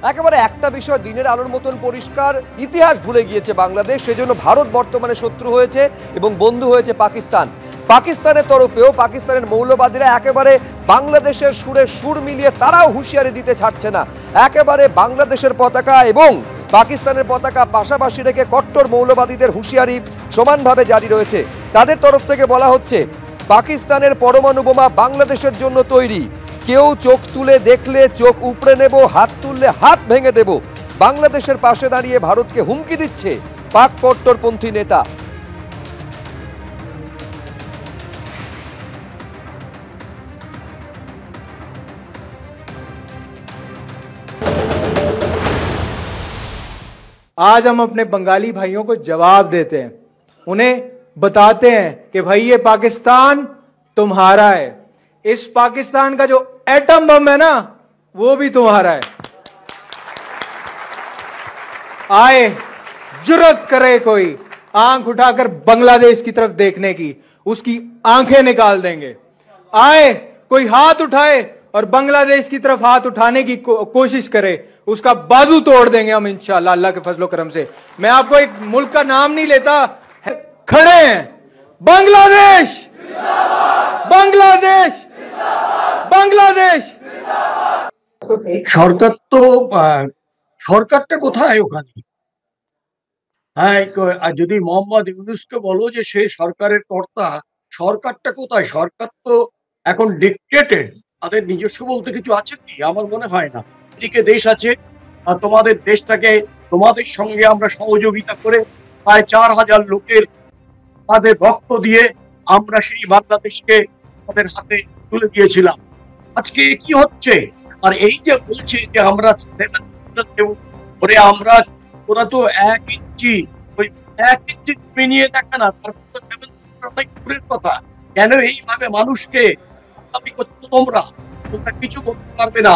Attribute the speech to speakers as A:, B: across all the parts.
A: একেবারে একটা বিষয় দিনের আলোর মতন পরিষ্কার, ইতিহাস ভুলে গিয়েছে বাংলাদেশ, সেজন্য ভারত বর্তমানে শত্রু হয়েছে এবং বন্ধু হয়েছে পাকিস্তান। পাকিস্তানের তরফেও পাকিস্তানের মৌলবাদীরা একেবারে বাংলাদেশের সুরে সুর মিলিয়ে তারাও হুঁশিয়ারি দিতে ছাড়ছে না। একেবারে বাংলাদেশের পতাকা এবং পাকিস্তানের পতাকা পাশাপাশি রেখে কট্টর মৌলবাদীদের হুঁশিয়ারি সমানভাবে জারি রয়েছে। তাদের তরফ থেকে বলা হচ্ছে পাকিস্তানের পরমাণু বোমা বাংলাদেশের জন্য তৈরি, কেউ চোখ তুলে দেখলে চোখ উপড়ে নেব, হাত তুললে হাত ভেঙে দেব। বাংলাদেশের পাশে দাঁড়িয়ে ভারতকে হুমকি দিচ্ছে পাক কট্টরপন্থী নেতা।
B: आज हम अपने बंगाली भाइयों को जवाब देते हैं, उन्हें बताते हैं कि भाई ये पाकिस्तान तुम्हारा है, इस पाकिस्तान का जो एटम बम है ना वो भी तुम्हारा है। आए जुर्रत करे कोई आंख उठाकर बांग्लादेश की तरफ देखने की, उसकी आंखें निकाल देंगे। आए कोई हाथ उठाए और बांग्लादेश की तरफ हाथ उठाने की कोशिश करे, उसका बाजू तोड़ देंगे हम इंशाअल्लाह अल्लाह के फजलो करम से। मैं आपको एक मुल्क का नाम नहीं लेता, खड़े हैं बांग्लादेश, बांग्लादेश, बांग्लादेश।
C: সরকারটা কোথায় ওখানে? হ্যাঁ, যদি মোহাম্মদ ইউনূসকে বলো যে সে সরকারের কর্তা, সরকারটা কোথায়? সরকার তো এখন ডিক্টেটেড। তাদের নিজস্ব বলতে কিছু আছে কি? আমার মনে হয় না। এদিকে দেশ আছে, আর তোমাদের দেশটাকে তোমাদের সঙ্গে আমরা সহযোগিতা করে প্রায় 4000 লোকের তাদের রক্ত দিয়ে আমরা সেই বাংলাদেশকে তাদের হাতে তুলে দিয়েছিলাম। আজকে কি হচ্ছে? আর এই যে বলছে যে আমরা ওরে আমরা, ওরা তো 1 ইঞ্চি, ওই 1 ইঞ্চি জমি নিয়ে দেখে না, তারপর কথা কেন এইভাবে মানুষকে তোমরা কিছু করতে পারবে না।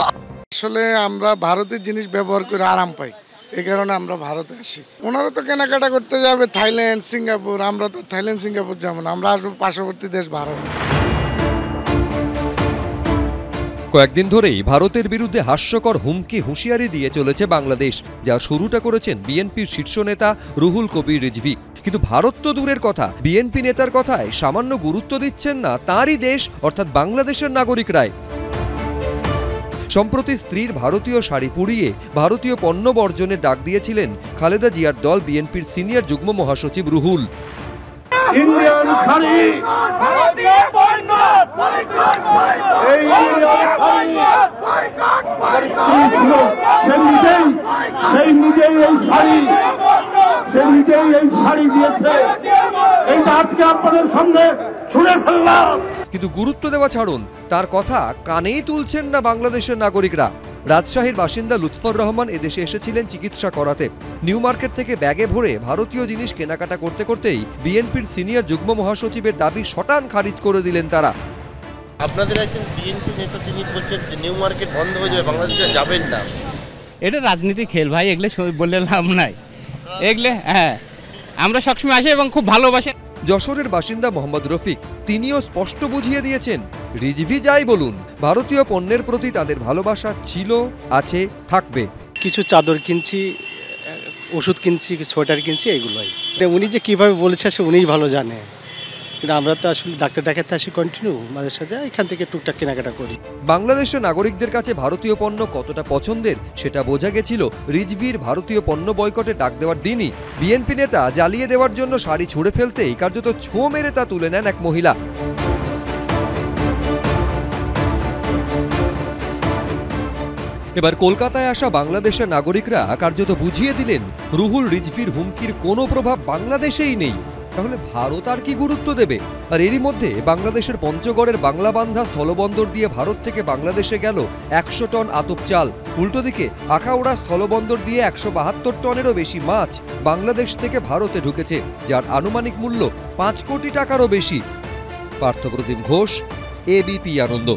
D: আসলে আমরা ভারতের জিনিস ব্যবহার করে আরাম পাই, এই কারণে আমরা ভারতে আসি। ওনারা তো কেনাকাটা করতে যাবে থাইল্যান্ড, সিঙ্গাপুর, আমরা তো থাইল্যান্ড সিঙ্গাপুর যাবো না, আমরা আসবো পার্শ্ববর্তী দেশ ভারত।
A: কয়েকদিন ধরেই ভারতের বিরুদ্ধে হাস্যকর হুমকি হুঁশিয়ারি দিয়ে চলেছে বাংলাদেশ, যার শুরুটা করেছেন বিএনপির শীর্ষ নেতা রুহুল কবির রিজভী। কিন্তু ভারত তো দূরের কথা, বিএনপি নেতার কথায় সামান্য গুরুত্ব দিচ্ছেন না তারই দেশ অর্থাৎ বাংলাদেশের নাগরিকরাই। সম্প্রতি স্ত্রীর ভারতীয় শাড়ি পুড়িয়ে ভারতীয় পণ্য বর্জনের ডাক দিয়েছিলেন খালেদা জিয়ার দল বিএনপির সিনিয়র যুগ্ম মহাসচিব রুহুল।
E: ইন্ডিয়ান শাড়ি, ভারতীয় পণ্য, এই শাড়ি দিয়েছে, এইটা আজকে আপনাদের সামনে ছুঁড়ে ফেললাম।
A: কিন্তু গুরুত্ব দেওয়া ছাড়ুন, তার কথা কানেই তুলছেন না বাংলাদেশের নাগরিকরা। রাজশাহীর বাসিন্দা লুৎফর রহমান এদেশে এসেছিলেন চিকিৎসা করাতে। নিউ মার্কেট থেকে ব্যাগে ভরে ভারতীয় জিনিস কেনাকাটা করতে করতেই বিএনপির সিনিয়র যুগ্ম মহাসচিবের দাবি শটান খারিজ করে দিলেন তারা।
F: আপনাদের একজন বিএনপি নেতা তিনি বলছেন যে নিউ মার্কেট বন্ধ হয়ে যাবে, বাংলাদেশে যাবেন না।
G: এটা রাজনীতি খেল ভাই, এগুলো বললে লাভ নাই। এগুলো হ্যাঁ আমরা সবসময় আসি এবং খুব ভালোবাসি।
A: যশোরের বাসিন্দা মোহাম্মদ রফিক তিনিও স্পষ্ট বুঝিয়ে দিয়েছেন, রিজভী যাই বলুন ভারতীয় পণ্যের প্রতি তাদের ভালোবাসা ছিল, আছে, থাকবে।
H: কিছু চাদর কিনছি, ওষুধ কিনছি, সোয়েটার কিনছি, এগুলোই। উনি যে কীভাবে বলেছে সে উনিই ভালো জানে, কিন্তু আমরা তো আসলে ডাক্তার দেখাতে আসি কন্টিনিউ, মাঝে সাথে এখান থেকে টুকটাক কেনাকাটা করি।
A: বাংলাদেশের নাগরিকদের কাছে ভারতীয় পণ্য কতটা পছন্দের সেটা বোঝা গেছিল রিজভীর ভারতীয় পণ্য বয়কটে ডাক দেওয়ার দিনই। বিএনপি নেতা জ্বালিয়ে দেওয়ার জন্য শাড়ি ছুঁড়ে ফেলতেই কার্যত ছো মেরে তা তুলে নেন এক মহিলা। এবার কলকাতায় আসা বাংলাদেশের নাগরিকরা কার্যত বুঝিয়ে দিলেন রুহুল রিজভীর হুমকির কোনো প্রভাব বাংলাদেশেই নেই। তাহলে ভারত আর কি গুরুত্ব দেবে? আর এরই মধ্যে বাংলাদেশের পঞ্চগড়ের বাংলাবান্ধা স্থলবন্দর দিয়ে ভারত থেকে বাংলাদেশে গেল 100 টন আতপ চাল। উল্টো দিকে আখাউড়া স্থলবন্দর দিয়ে 172 টনেরও বেশি মাছ বাংলাদেশ থেকে ভারতে ঢুকেছে, যার আনুমানিক মূল্য 5 কোটি টাকারও বেশি। পার্থপ্রতিম ঘোষ, এবিপি আনন্দ।